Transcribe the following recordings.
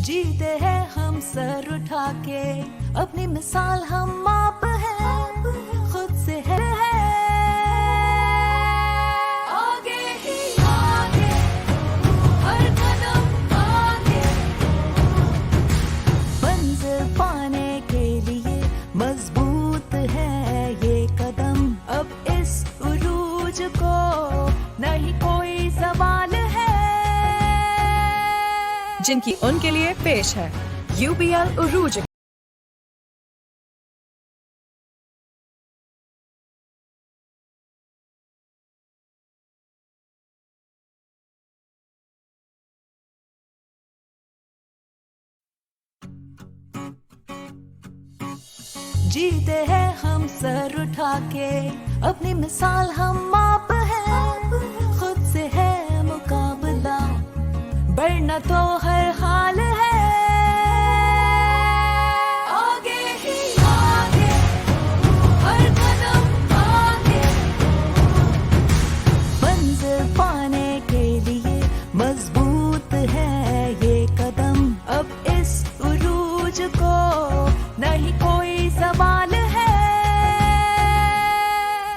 जीते हैं हम सर उठा के, अपनी मिसाल हम आप हैं, खुद से है आगे ही आगे, हर कदम आगे, मंजिल पाने के लिए मजबूत है ये कदम। अब इस उरूज को नहीं कोई सवाल है। जिनकी उनके लिए पेश है UBL उरूज। जीते हैं हम सर उठा के, अपनी मिसाल हम आप हैं, खुद से है मुकाबला, बढ़ना तो हर हाल है। आगे ही आगे, हर कदम आगे, मंजिल पाने के लिए मजबूत है ये कदम। अब इस उरूज को नहीं कोई सवाल है।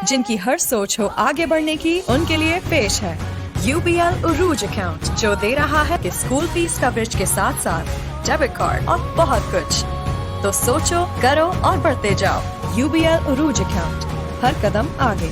जिनकी हर सोच हो आगे बढ़ने की, उनके लिए पेश है UBL उरूज अकाउंट, जो दे रहा है कि स्कूल फीस कवरेज के साथ साथ डेबिट कार्ड और बहुत कुछ। तो सोचो, करो और बढ़ते जाओ। UBL उरूज अकाउंट, हर कदम आगे।